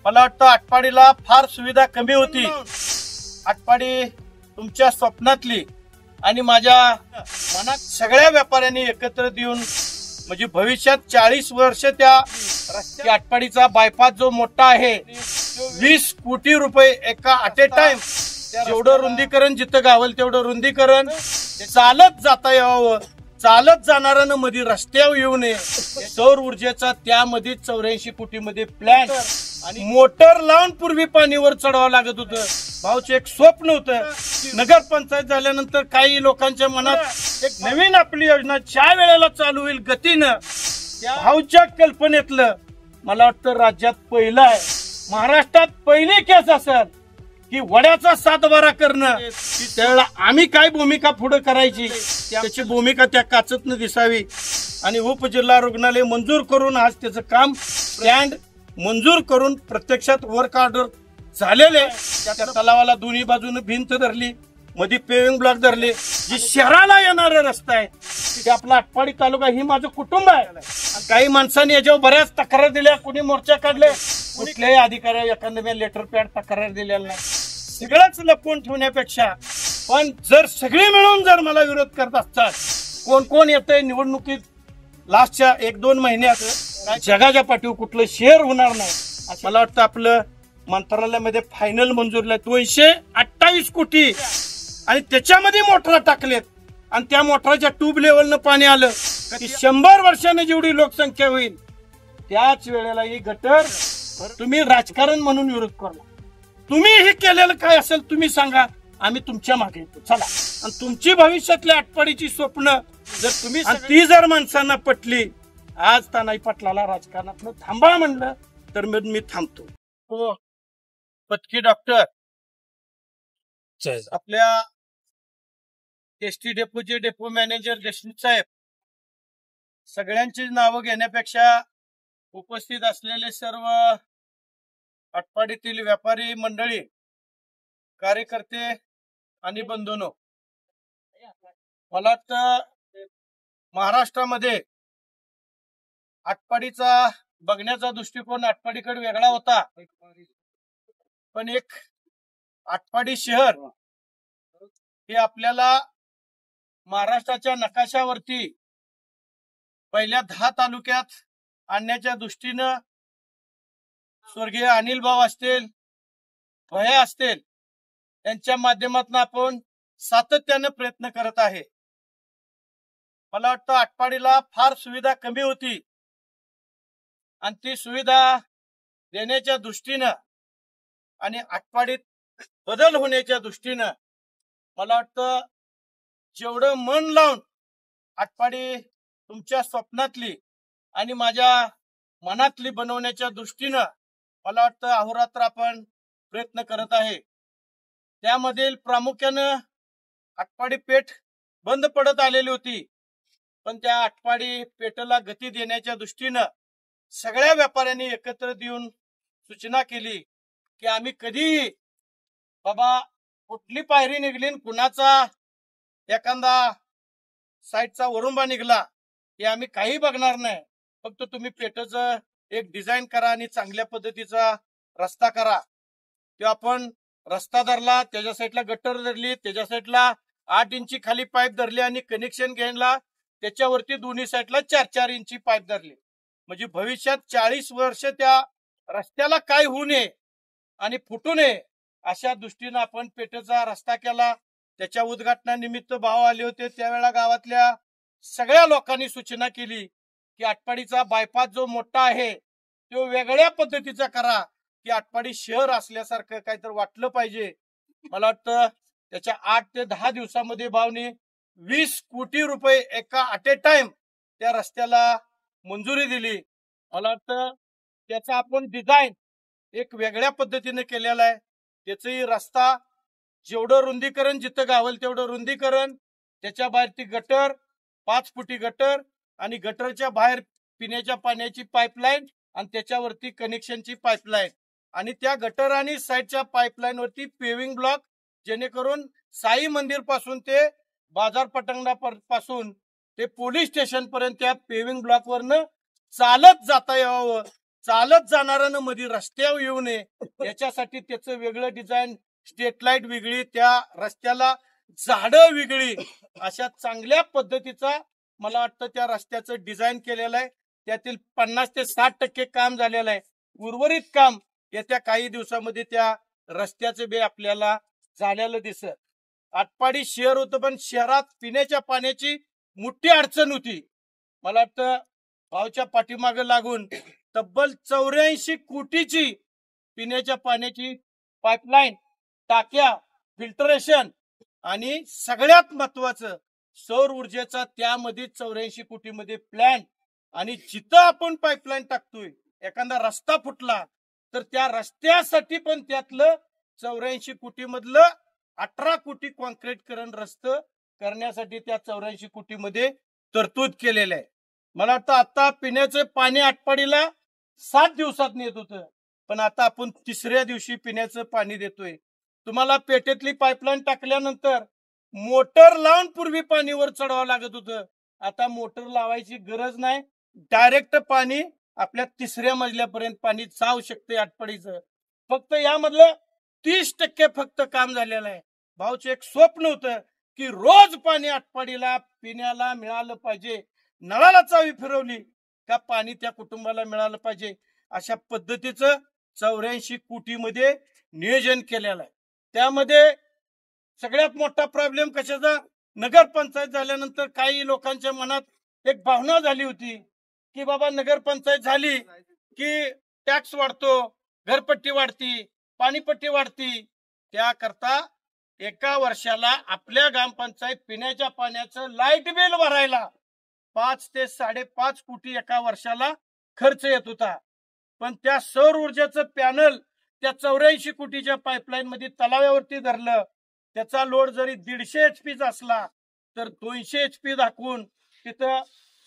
मला वाटतं आटपाडीला फार सुविधा कमी होती. आटपाडी तुमच्या स्वप्नातली आणि माझ्या मनात सगळ्या व्यापाऱ्यांनी एकत्र देऊन म्हणजे भविष्यात 40 वर्ष त्या रस्त्या आटपाडीचा बायपास जो मोठा आहे 20 कोटी रुपये एका ॲट ए टाइम, जेवढं रुंदीकरण जिथं गावल तेवढं रुंदीकरण, चालत जाता यावं, चालत जाणाऱ्यानं मध्ये रस्त्यावर येऊ नये, सौर ऊर्जेचा त्यामध्ये 84 कोटी मध्ये प्लॅन आणि मोटर लावून पूर्वी पाणीवर चढवावं लागत होतं. भाऊचं एक स्वप्न होतं. नगरपंचायत झाल्यानंतर काही लोकांच्या मनात एक नवीन आपली योजना ज्या वेळेला चालू होईल गतीनं, भाऊच्या कल्पनेतलं मला वाटतं राज्यात पहिलं आहे, महाराष्ट्रात पहिली केस असेल की वड्याचा 7-12 करणं. त्यावेळेला आम्ही काय भूमिका पुढे करायची त्याची भूमिका त्या काचतनं दिसावी आणि उपजिल्हा रुग्णालय मंजूर करून आज त्याचं काम स्टँड मंजूर करून प्रत्यक्षात वर्क ऑर्डर झालेले. त्या तलावाला दोन्ही बाजूने भिंत धरली, मध्ये पेविंग ब्लॉक धरले. जी शहराला येणारा रस्ता आहे ते आपला आटपाडी तालुका ही माझं कुटुंब आहे. काही माणसांनी याच्यावर बऱ्याच तक्रार दिल्या, कोणी मोर्चा काढले, कुठल्याही अधिकारी एखाद्या लेटर पॅड तक्रार दिलेला नाही. सगळंच लपवून ठेवण्यापेक्षा पण जर सगळे मिळून जर मला विरोध करत असतात, कोण कोण येतंय निवडणुकीत लास्टच्या 1-2 महिन्यात जगाच्या पाठीवर कुठलं शेअर होणार नाही. मला वाटतं आपलं मंत्रालयामध्ये फायनल मंजूरला 228 कोटी आणि त्याच्यामध्ये मोटरा टाकलेत आणि त्या मोटराच्या ट्यूब लेवलनं पाणी आलं की 100 वर्षाने जेवढी लोकसंख्या होईल त्याच वेळेला ही गटर. तुम्ही राजकारण म्हणून विरोध करला, तुम्ही हे केलेलं काय असेल तुम्ही सांगा, आम्ही तुमच्या मागे येतो चला. आणि तुमची भविष्यातल्या आटपाडीची स्वप्न जर तुम्ही ती जर माणसांना पटली, आज तानाई पाटलाला राजकारणातलं थांबा म्हणलं तर मी थांबतो. हो पत्की डॉक्टर आपल्या एसटी डेपोचे डेपो मॅनेजर देशमुख साहेब, सगळ्यांची नावं घेण्यापेक्षा उपस्थित असलेले सर्व आटपाडीतील व्यापारी मंडळी, कार्यकर्ते आणि बंधूंनो, मला वाटतं महाराष्ट्रामध्ये आटपाडीचा बघण्याचा दृष्टिकोन आटपाडीकडे वेगळा होता. पण एक आटपाडी शहर हे आपल्याला महाराष्ट्राच्या नकाशावरती पहिल्या 10 तालुक्यात आणण्याच्या दृष्टीनं स्वर्गीय अनिल भाऊ असतील, भया असतील, यांच्या माध्यमातून आपण सातत्याने प्रयत्न करत आहे. मला वाटतं आटपाडीला फार सुविधा कमी होती आणि ती सुविधा देण्याच्या दृष्टीनं आणि आटपाडीत बदल होण्याच्या दृष्टीनं मला वाटतं जेवढं मन लावून आटपाडी तुमच्या स्वप्नातली आणि माझ्या मनातली बनवण्याच्या दृष्टीनं मला वाटतं अहोरात्र आपण प्रयत्न करत आहे. त्यामधील प्रामुख्यानं आटपाडी पेठ बंद पडत आलेली होती, पण त्या आटपाडी पेठेला गती देण्याच्या दृष्टीनं सगळ्या व्यापाऱ्यांनी एकत्र देऊन सूचना केली की आम्ही कधीही बाबा कुठली पायरी निघली, कुणाचा एखादा साईडचा वरुंबा निघला हे आम्ही काही बघणार नाही. फक्त तुम्ही पेठेचं एक डिझाईन करा आणि चांगल्या पद्धतीचा रस्ता करा. तो आपण रस्ता धरला, त्याच्या साईडला गटर धरली, त्याच्या साईडला 8 इंची खाली पाईप धरली आणि कनेक्शन घ्यायला त्याच्यावरती दोन्ही साईडला 4-4 इंची पाईप धरली. म्हणजे भविष्यात 40 वर्ष त्या रस्त्याला काय होऊ नये आणि फुटू नये अशा दृष्टीनं आपण पेठेचा रस्ता केला. त्याच्या उद्घाटनानिमित्त भाव आले होते, त्यावेळेला गावातल्या सगळ्या लोकांनी सूचना केली की आटपाडीचा बायपास जो मोठा आहे तो वेगळ्या पद्धतीचा करा की आटपाडी शहर असल्यासारखं काहीतरी वाटलं पाहिजे. मला वाटतं त्याच्या 8 ते 10 दिवसामध्ये भावने 20 कोटी रुपये एका ॲट ए टाइम त्या रस्त्याला मंजुरी दिली. मला वाटतं त्याचा आपण डिझाईन एक वेगळ्या पद्धतीने केलेला आहे. त्याचंही रस्ता जेवढं रुंदीकरण जिथं गावल तेवढं रुंदीकरण, त्याच्या बाहेर ती गटर 5 फुटी गटर आणि गटरच्या बाहेर पिण्याच्या पाण्याची पाईपलाईन आणि त्याच्यावरती कनेक्शनची पाईपलाईन आणि त्या गटर आणि साईडच्या पाईपलाईन वरती पेविंग ब्लॉक, जेणेकरून साई मंदिर पासून ते बाजार पटंगणापासून ते पोलीस स्टेशन पर्यंत त्या पेविंग ब्लॉक वरनं चालत जाता यावं, चालत जाणाऱ्यानं मध्ये रस्त्यावर येऊ नये याच्यासाठी त्याचं वेगळं डिझाईन, स्ट्रीट लाईट वेगळी, त्या रस्त्याला झाडं वेगळी, अशा चांगल्या पद्धतीचा मला वाटतं त्या रस्त्याचं डिझाईन केलेलं आहे. त्यातील 50 ते 60% काम झालेलं आहे. उर्वरित काम येत्या काही दिवसामध्ये त्या रस्त्याचे बे आपल्याला झालेलं दिसत. आटपाडी शहर होतं, पण शहरात पिण्याच्या पाण्याची मोठी अडचण होती. मला वाटतं भावच्या पाठीमागे लागून तब्बल 84 कोटीची पिण्याच्या पाण्याची पाईपलाईन, टाक्या, फिल्टरेशन आणि सगळ्यात महत्वाचं सौर ऊर्जेचा त्यामध्ये 84 कोटीमध्ये प्लॅन. आणि जिथं आपण पाईपलाईन टाकतोय, एखादा रस्ता फुटला तर त्या रस्त्यासाठी पण त्यातलं 84 कोटी मधलं 18 कोटी कॉन्क्रीटकरण रस्ते करण्यासाठी त्या 84 कोटीमध्ये तरतूद केलेलं आहे. मला वाटतं आता पिण्याचं पाणी आटपाडीला 7 दिवसात येत होतं, पण आता आपण 3ऱ्या दिवशी पिण्याचं पाणी देतोय. तुम्हाला पेटेतली पाईपलाईन टाकल्यानंतर मोटर लावून पूर्वी पाणी वर चढवावं लागत होतं. आता मोटर लावायची गरज नाही, डायरेक्ट पाणी आपल्या 3ऱ्या मजल्यापर्यंत पाणी जाऊ शकते आटपाडीचं. फक्त यामधलं 30% फक्त काम झालेलं आहे. भाऊचं एक स्वप्न होतं की रोज पाणी आटपाडीला पिण्याला मिळालं पाहिजे. नळाला चावी फिरवली का पाणी त्या कुटुंबाला मिळालं पाहिजे. अशा पद्धतीचं 84 कोटीमध्ये नियोजन केलेलं आहे. त्यामध्ये सगळ्यात मोठा प्रॉब्लेम कशाचा, नगरपंचायत झाल्यानंतर काही लोकांच्या मनात एक भावना झाली होती की बाबा नगरपंचायत झाली की टॅक्स वाढतो, घरपट्टी वाढती, पाणीपट्टी वाढती. त्याकरता एका वर्षाला आपल्या ग्रामपंचायत पिण्याच्या पाण्याचं लाईट बिल भरायला 5 ते 5.5 कोटी एका वर्षाला खर्च येत होता. पण त्या सौर ऊर्जेचं पॅनल त्या 84 कोटीच्या पाईपलाईन मध्ये तलावावरती धरलं. त्याचा लोड जरी 150 HP असला तर 200 HP दाखवून तिथं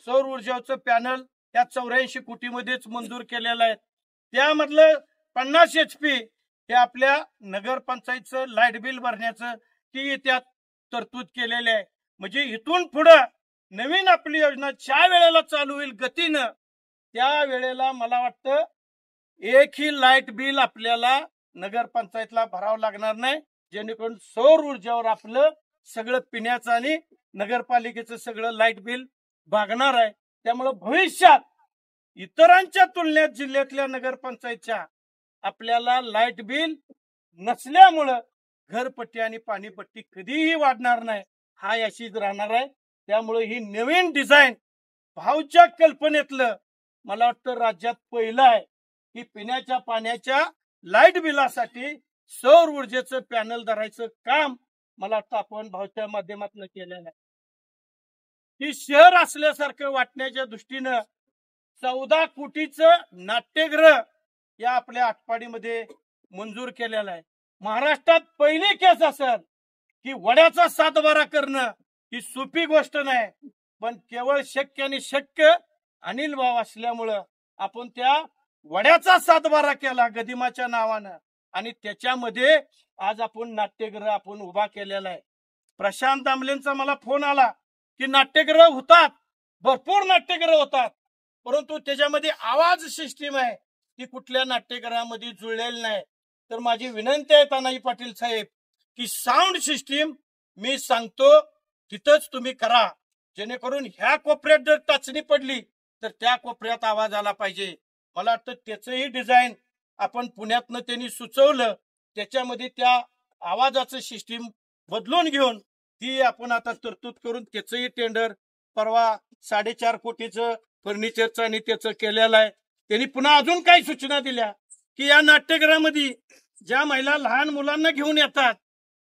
सौर ऊर्जेचं पॅनल त्या 84 कोटीमध्येच मंजूर केलेलं आहे. त्यामधलं 50 HP हे आपल्या नगरपंचायतचं लाईट बिल भरण्याचं ती त्यात तरतूद केलेले आहे. म्हणजे इथून पुढं नवीन आपली योजना ज्या वेळेला चालू होईल गतीनं, त्या वेळेला मला वाटतं एकही लाईट बिल आपल्याला नगरपंचायतला भरावं लागणार नाही, जेणेकरून सौर ऊर्जेवर आपलं सगळं पिण्याचं आणि नगरपालिकेचं सगळं लाईट बिल भागणार आहे. त्यामुळे भविष्यात इतरांच्या तुलनेत जिल्ह्यातल्या नगरपंचायतच्या आपल्याला लाईट बिल नसल्यामुळं घरपट्टी आणि पाणीपट्टी कधीही वाढणार नाही, हा अशीच राहणार आहे. त्यामुळे ही नवीन डिझाईन भाऊच्या कल्पनेतलं मला वाटतं राज्यात पहिलं आहे की पिण्याच्या पाण्याच्या लाईट बिलासाठी सौर ऊर्जेचं पॅनल धरायचं काम मला वाटतं आपण भाऊच्या माध्यमातून केलेलं आहे. ही शहर असल्यासारखं वाटण्याच्या दृष्टीनं 14 कोटीचं नाट्यगृह या आपल्या आटपाडीमध्ये मंजूर केलेलं आहे. महाराष्ट्रात पहिली केस असेल की वड्याचा 7-12 करणं ही सोपी गोष्ट नाही, पण केवळ शक्य आणि शक्य अनिल भाऊ असल्यामुळं आपण त्या वड्याचा 7-12 केला गदिमाच्या नावानं, आणि त्याच्यामध्ये आज आपण नाट्यगृह आपण उभा केलेला आहे. प्रशांत दामलेंचा मला फोन आला की नाट्यगृह होतात, भरपूर नाट्यगृह होतात, परंतु त्याच्यामध्ये आवाज सिस्टीम आहे ती कुठल्या नाट्यगृहामध्ये जुळलेली नाही. तर माझी विनंती आहे तानाजी पाटील साहेब की साऊंड सिस्टीम मी सांगतो तिथंच तुम्ही करा, जेणेकरून ह्या कोपऱ्यात जर टाचणी पडली तर त्या कोपऱ्यात आवाज आला पाहिजे. मला वाटतं त्याचंही डिझाईन आपण पुण्यातनं त्यांनी सुचवलं, त्याच्यामध्ये त्या आवाजाचं सिस्टीम बदलून घेऊन ती आपण आता तरतूद करून त्याचंही टेंडर परवा 4.5 कोटीचं फर्निचरचं आणि त्याचं केलेलं आहे. त्यांनी पुन्हा अजून काही सूचना दिल्या की या नाट्यगृहामध्ये ज्या महिला लहान मुलांना घेऊन येतात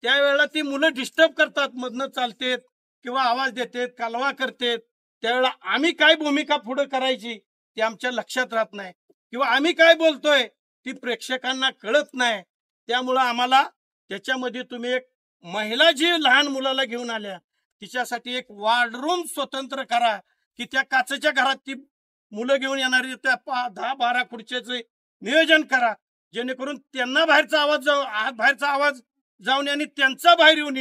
त्यावेळेला ती मुलं डिस्टर्ब करतात, मधनं चालतेत किंवा आवाज देतात, कालवा करतात, त्यावेळेला आम्ही काय भूमिका पुढे करायची ते आमच्या लक्षात राहत नाही, किंवा आम्ही काय बोलतोय ती प्रेक्षकांना कळत नाही. त्यामुळं आम्हाला त्याच्यामध्ये तुम्ही एक महिला जी लहान मुलाला घेऊन आल्या तिच्यासाठी एक वॉर्डरूम स्वतंत्र करा की त्या काचेच्या घरात ती मुलं घेऊन येणारी त्या 10-12 खुर्च्याचे नियोजन करा, जेणेकरून त्यांना बाहेरचा आवाज जाऊन आणि त्यांचा बाहेर येऊन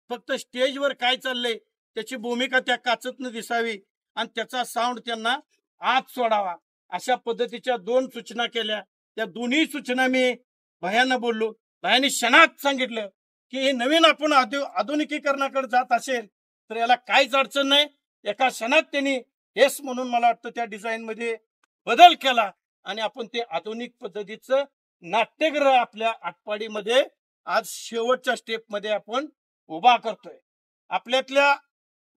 फक्त स्टेजवर काय चाललंय त्याची भूमिका त्या काचतनं दिसावी आणि त्याचा साऊंड त्यांना आत सोडावा. अशा पद्धतीच्या 2 सूचना केल्या। त्या दोन्ही सूचना मी भयांना बोललो। भयांनी क्षणात सांगितलं की हे नवीन आपण आधुनिकीकरणाकडे जात असेल तर याला काहीच अडचण नाही। एका क्षणात त्यांनी हेच म्हणून मला वाटतं त्या डिझाईन मध्ये बदल केला आणि आपण ते आधुनिक पद्धतीचं नाट्यगृह आपल्या आटपाडीमध्ये आज शेवटच्या स्टेप मध्ये आपण उभा करतोय। आपल्यातल्या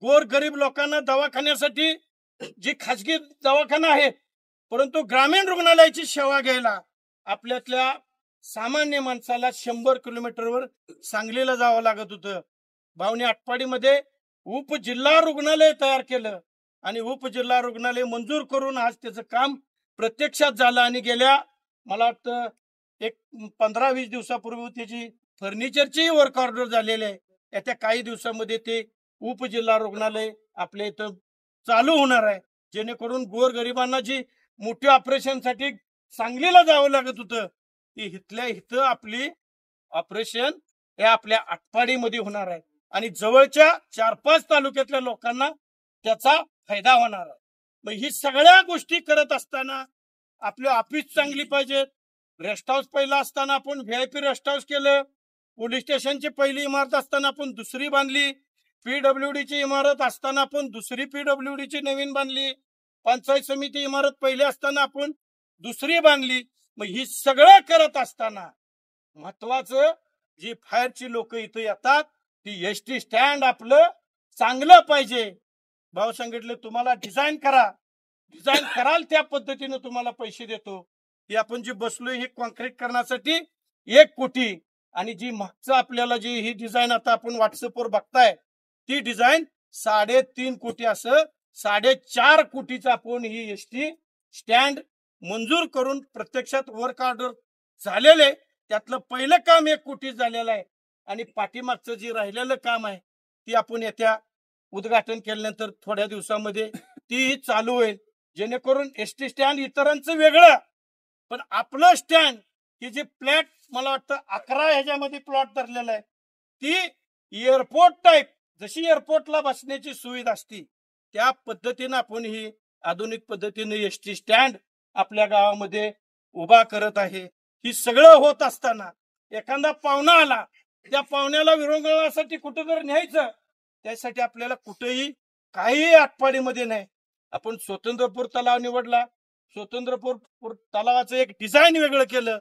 गोरगरीब लोकांना दवाखान्यासाठी जी खाजगी दवाखाना आहेत, परंतु ग्रामीण रुग्णालयाची सेवा घ्यायला आपल्यातल्या सामान्य माणसाला 100 किलोमीटरवर सांगलीला जावं लागत होतं। भावनी आटपाडीमध्ये उपजिल्हा रुग्णालय तयार केलं आणि उपजिल्हा रुग्णालय मंजूर करून आज त्याचं काम प्रत्यक्षात झालं आणि गेल्या मला वाटतं एक 15-20 दिवसापूर्वी त्याची फर्निचरची वर्क ऑर्डर झालेली आहे। येत्या काही दिवसामध्ये ते उपजिल्हा रुग्णालय आपल्या इथं चालू होणार आहे, जेणेकरून गोरगरिबांना जी मोठ्या ऑपरेशनसाठी सांगलीला जावं लागत होतं ती इथल्या इथं आपली ऑपरेशन हे आपल्या आटपाडीमध्ये होणार आहे आणि जवळच्या 4-5 तालुक्यातल्या लोकांना त्याचा फायदा होणार आहे। मग ही सगळ्या गोष्टी करत असताना आपले ऑफिस चांगली पाहिजेत। रेस्ट हाऊस पहिला असताना आपण VIP रेस्ट हाऊस केलं, पोलीस स्टेशनची पहिली इमारत असताना आपण दुसरी बांधली, PWD ची इमारत असताना आपण दुसरी PWD ची नवीन बांधली, पंचायत समिती इमारत पहिली असताना आपण दुसरी बांधली। मग ही सगळं करत असताना महत्वाचं जी फायरची लोक इथं येतात ती SD स्टँड आपलं चांगलं पाहिजे। भाऊ सांगितलं तुम्हाला डिझाईन कराल त्या पद्धतीने तुम्हाला पैसे देतो। ही आपण जी बसलोय हे कॉन्क्रीट करण्यासाठी 1 कोटी आणि जी मागचं आपल्याला जी ही डिझाईन आता आपण व्हॉट्सअपवर बघताय ती डिझाईन 3.5 कोटी असं 4.5 कोटीचा आपण ही SD स्टँड मंजूर करून प्रत्यक्षात वर्क ऑर्डर झालेले। त्यातलं पहिलं काम 1 कोटी झालेलं आहे आणि पाठीमागचं जे राहिलेलं काम आहे ती आपण येत्या उद्घाटन केल्यानंतर थोड्या दिवसामध्ये ती चालू होईल, जेणेकरून SD स्टँड इतरांचं वेगळं पण आपलं स्टँड ही जी प्लॅट मला वाटतं 11 ह्याच्यामध्ये प्लॉट धरलेला आहे ती एअरपोर्ट टाईप, जशी एअरपोर्टला बसण्याची सुविधा असती त्या पद्धतीने आपण ही आधुनिक पद्धतीने SD स्टँड आपल्या गावामध्ये उभा करत आहे। ही सगळं होत असताना एखादा पाहुणा आला त्या पाहुण्याला विरंगुळासाठी कुठं जर न्यायचं त्यासाठी आपल्याला कुठेही काही आटपाडीमध्ये नाही। आपण स्वतंत्रपूर तलाव निवडला, स्वतंत्रपूर तलावाचं एक डिझाईन वेगळं केलं।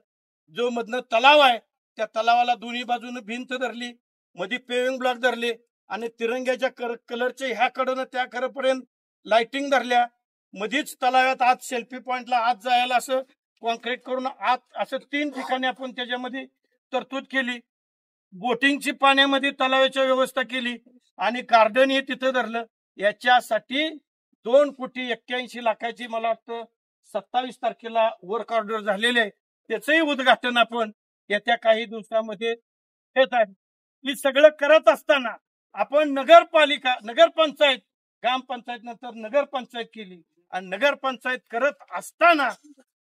जो मधनं तलाव आहे त्या तलावाला दोन्ही बाजूने भिंत धरली, मध्ये पेविंग ब्लॉक धरले आणि तिरंग्याच्या कलरचे ह्या कडून त्या कडेपर्यंत लाइटिंग धरल्या। मध्येच तलावात आत सेल्फी पॉइंटला आत जायला असं कॉन्क्रीट करून आत असं 3 ठिकाणी आपण त्याच्यामध्ये तरतूद केली। बोटिंगची पाण्यामध्ये तलावाची व्यवस्था केली आणि गार्डन हे तिथं धरलं। याच्यासाठी 2,81,00,000ची मला वाटतं 27 तारखेला वर्क ऑर्डर झालेले आहे, त्याचंही उद्घाटन आपण येत्या काही दिवसामध्ये घेत आहे। हे सगळं करत असताना आपण नगरपंचायत ग्रामपंचायत नंतर नगरपंचायत केली आणि नगरपंचायत करत असताना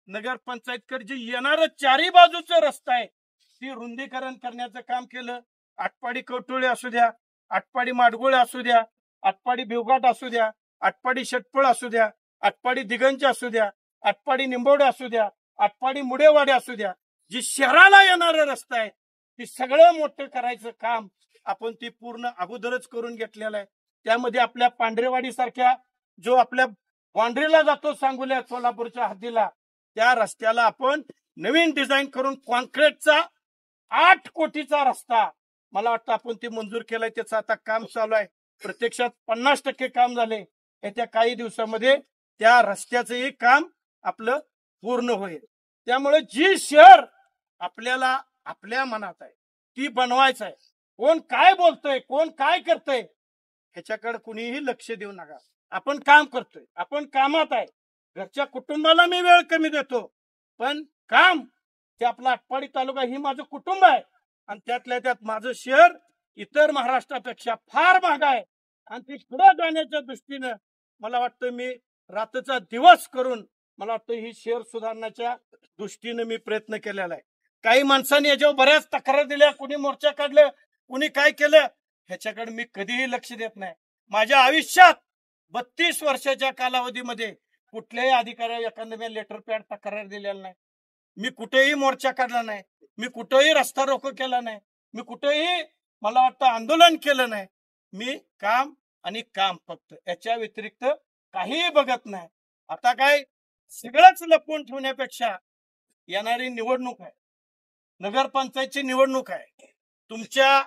नगरपंचायतकडे जे येणारं 4ही बाजूचं रस्ता आहे ती रुंदीकरण करण्याचं काम केलं। आटपाडी कवटुळे असू द्या, आटपाडी माडगुळे असू द्या, आटपाडी भिवघाट असू द्या, आटपाडी षटपळ असू द्या, आटपाडी दिगंज असू द्या, आटपाडी निंबवडे असू द्या, आटपाडी मुडेवाडे असू द्या, जी शहराला येणारा रस्ता आहे ती सगळं मोठं करायचं काम आपण ती पूर्ण अगोदरच करून घेतलेलं आहे। त्यामध्ये आपल्या पांढरेवाडी सारख्या जो आपल्या बाउंड्रीला जातो सांगोल्या सोलापूरच्या हद्दीला त्या रस्त्याला आपण नवीन डिझाईन करून कॉन्क्रीटचा 8 कोटीचा रस्ता मला वाटतं आपण ते मंजूर केलाय, त्याचं आता काम चालू आहे। प्रत्यक्षात 50% काम झाले, येत्या काही दिवसामध्ये त्या रस्त्याचंही काम आपलं पूर्ण होईल। त्यामुळे जी शहर आपल्याला आपल्या मनात आहे ती बनवायचं आहे। कोण काय बोलतोय, कोण काय करतोय ह्याच्याकडे कुणीही लक्ष देऊ नका। आपण काम करतोय, आपण कामात आहे। घरच्या कुटुंबाला मी वेळ कमी देतो पण काम ते आपला आटपाडी तालुका ही माझं कुटुंब आहे आणि त्यातल्या त्यात माझं शहर इतर महाराष्ट्रापेक्षा फार मागे आहे आणि ती पुढे जाण्याच्या दृष्टीनं मला वाटतं मी रात्रचा दिवस करून मला वाटतं ही शहर सुधारण्याच्या दृष्टीने मी प्रयत्न केलेला आहे। काही माणसांनी याच्यावर बऱ्याच तक्रार दिल्या, कुणी मोर्चा काढलं, कुणी काय केलं, ह्याच्याकडे मी कधीही लक्ष देत नाही। माझ्या आयुष्यात 32 वर्षाच्या कालावधीमध्ये कुठल्याही अधिकाऱ्याला एखादं मी लेटर पॅड तक्रार दिलेला नाही, मी कुठेही मोर्चा काढला नाही, मी कुठेही रस्ता रोको केला नाही, मी कुठेही मला वाटतं आंदोलन केलं नाही. मी काम आणि काम फक्त, याच्या व्यतिरिक्त काहीही बघत नाही. आता काय सगळंच लपवून ठेवण्यापेक्षा येणारी निवडणूक आहे, नगरपंचायतची निवडणूक आहे, तुमच्या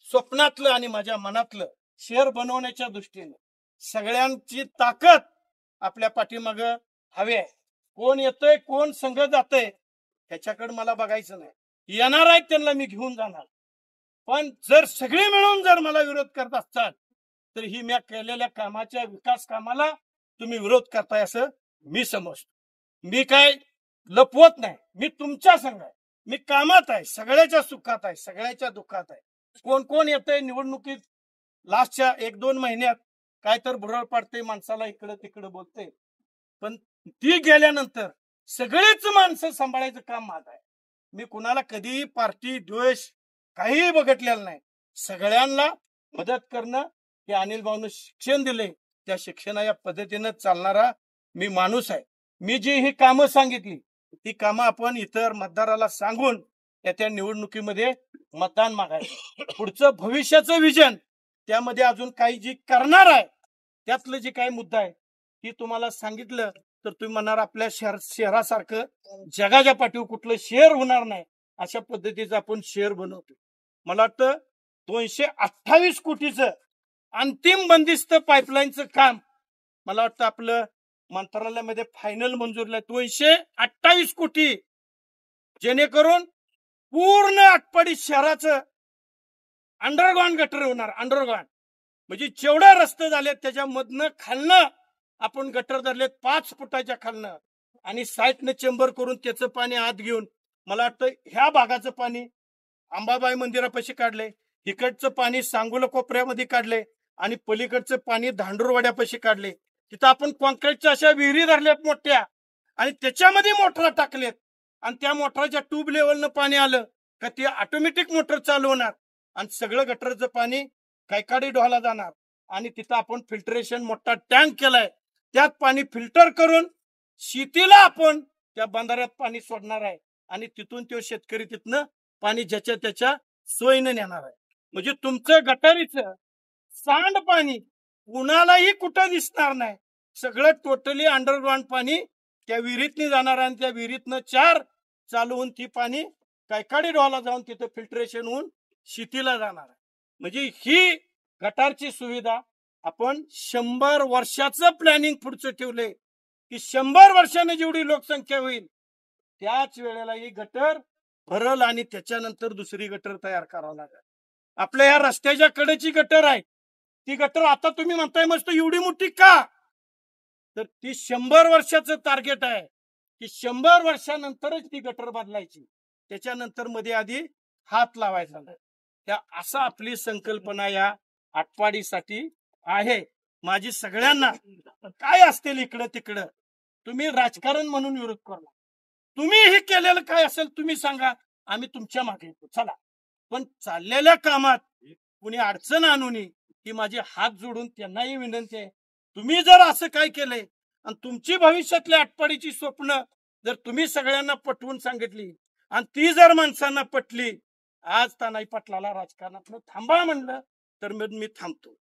स्वप्नातलं आणि माझ्या मनातलं शहर बनवण्याच्या दृष्टीने सगळ्यांची ताकद आपल्या पाठीमाग हवी आहे. कोण येतंय कोण संघ जातंय ह्याच्याकडे मला बघायचं नाही. येणार आहेत त्यांना मी घेऊन जाणार, पण जर सगळे मिळून जर मला विरोध करत असतात तर ही मी केलेल्या कामाच्या विकास कामाला तुम्ही विरोध करताय असं मी समजतो. मी काय लपवत नाही, मी तुमच्या संग आहे, मी कामात आहे, सगळ्याच्या सुखात आहे, सगळ्याच्या दुःखात आहे. कोण कोण येतंय निवडणुकीत लास्टच्या 1-2 महिन्यात काय तर भुरळ पाडते माणसाला, इकडं तिकडं बोलते, पण ती गेल्यानंतर सगळीच माणसं सांभाळायचं काम माझं आहे. मी कुणाला कधीही पार्टी द्वेष काहीही बघितलेलं नाही. सगळ्यांना मदत करणं हे अनिल भाऊनं शिक्षण दिले, त्या शिक्षणाच्या पद्धतीनं चालणारा मी माणूस आहे. मी जी ही कामं सांगितली ती कामं आपण इतर मतदाराला सांगून त्या निवडणुकीमध्ये मतदान मागायचं. पुढचं भविष्याचं विजन त्यामध्ये अजून काही जी करणार आहे त्यातलं जे काही मुद्दा आहे ती तुम्हाला सांगितलं तर तुम्ही म्हणणार आपल्या शहरासारखं जगाच्या पाठीवर कुठलं शहर होणार नाही, अशा पद्धतीचं आपण शहर बनवतो. मला वाटतं 228 कोटीचं अंतिम बंदिस्त पाईपलाईनचं काम मला वाटतं आपलं मंत्रालयामध्ये फायनल मंजूरला 228 कोटी, जेणेकरून पूर्ण आटपाडी शहराचं अंडरग्राउंड गटर होणार. अंडरग्राउंड म्हणजे जेवढे रस्ते झाले त्याच्यामधनं खालनं आपण गटर धरलेत 5 फुटाच्या खालनं, आणि साईडनं चेंबर करून त्याचं पाणी आत घेऊन मला वाटतं ह्या भागाचं पाणी अंबाबाई मंदिरापाशी काढले, इकडचं पाणी सांगोला कोपऱ्यामध्ये काढले, आणि पलीकडचं पाणी धांडूरवाड्यापाशी काढले. तिथं आपण कॉन्क्रीटच्या अशा विहिरी धरल्यात मोठ्या, आणि त्याच्यामध्ये मोटर टाकलेत, आणि त्या मोटरच्या ट्यूब लेवलनं पाणी आलं का ती ऑटोमॅटिक मोटर चालू होणार आणि सगळं गटरचं पाणी कैकाडी डोहाला जाणार. आणि तिथं आपण फिल्टरेशन मोठा टँक केलाय, त्यात पाणी फिल्टर करून शेतीला आपण त्या बंधाऱ्यात पाणी सोडणार आहे, आणि तिथून तो शेतकरी तिथनं पाणी ज्याच्या त्याच्या सोयीनं नेणार आहे. म्हणजे तुमचं गटारीचं सांडपाणी कुणालाही कुठं दिसणार नाही, सगळं टोटली अंडरग्राउंड पाणी त्या विहिरीतनी जाणार, आणि त्या विहिरीतनं 4 चालू होऊन ती पाणी कैकाडी डोहाला जाऊन तिथं फिल्टरेशन होऊन शेतीला जाणार आहे. म्हणजे ही गटारची सुविधा आपण 100 वर्षाचं प्लॅनिंग पुढचं ठेवलंय की 100 वर्षाने जेवढी लोकसंख्या होईल त्याच वेळेला ही गटर भरल, आणि त्याच्यानंतर दुसरी गटर तयार करावं लागेल. आपल्या या रस्त्याच्या कडेची गटर आहे, ती गटर आता तुम्ही म्हणताय मस्त एवढी मोठी का, तर ती 100 वर्षाचं टार्गेट आहे की 100 वर्षानंतरच ती गटर बदलायची, त्याच्यानंतर मध्ये आधी हात लावायचा. त्या असा आपली संकल्पना या आटपाडीसाठी आहे. माझी सगळ्यांना काय असतील इकडं तिकडं तुम्ही राजकारण म्हणून विरोध करला, तुम्ही हे केलेलं काय असेल तुम्ही सांगा, आम्ही तुमच्या मागे येतो चला, पण चाललेल्या कामात कुणी अडचण आणू नये ही माझी हात जोडून त्यांनाही विनंती आहे. तुम्ही जर असं काय केलंय आणि तुमची भविष्यातल्या आटपाडीची स्वप्न जर तुम्ही सगळ्यांना पटवून सांगितली आणि ती जर माणसांना पटली, आज तानाई पाटलाला राजकारणातलं थांबा म्हणलं तर मी थांबतो,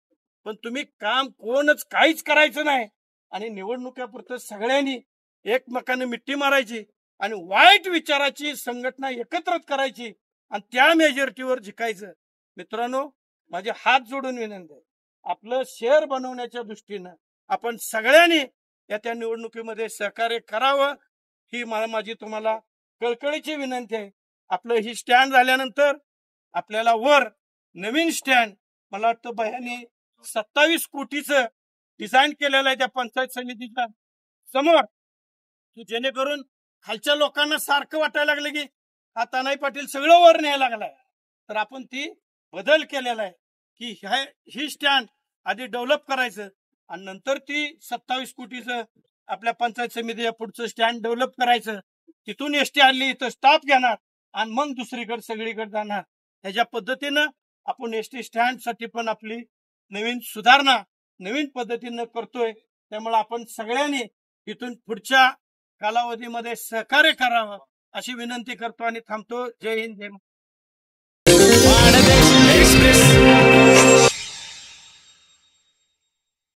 पण तुम्ही काम कोणच काहीच करायचं नाही आणि निवडणुकीपुरतं सगळ्यांनी एकमेकांना मिठी मारायची आणि वाईट विचाराची संघटना एकत्रित करायची आणि त्या मेजॉरिटीवर जिंकायचं. मित्रांनो, माझे हात जोडून विनंती आहे, आपलं शहर बनवण्याच्या दृष्टीनं आपण सगळ्यांनी या त्या निवडणुकीमध्ये सहकार्य करावं ही माझी तुम्हाला कळकळीची विनंती आहे. आपलं ही स्टँड झाल्यानंतर आपल्याला वर नवीन स्टँड मला वाटतं बह्याने 27 कोटीचं डिझाईन केलेलं आहे त्या पंचायत समितीच्या समोर, जेणेकरून खालच्या लोकांना सारखं वाटायला लागलं की हा तानाई पाटील सगळं वर न्यायला लागलाय, तर आपण ती बदल केलेला आहे की ही स्टँड आधी डेव्हलप करायचं आणि नंतर ती 27 कोटीचं आपल्या पंचायत समितीच्या पुढचं स्टँड डेव्हलप करायचं. तिथून एसटी आणली इथं स्टाफ घेणार आणि मग दुसरीकडे सगळीकडे जाणार. ह्याच्या पद्धतीनं आपण एसटी स्टँड साठी पण आपली नवीन सुधारणा नवीन पद्धतीनं करतोय. त्यामुळे आपण सगळ्यांनी इथून पुढच्या कालावधीमध्ये सहकार्य करावं अशी विनंती करतो आणि थांबतो. जय हिंद, जय महाराष्ट्र.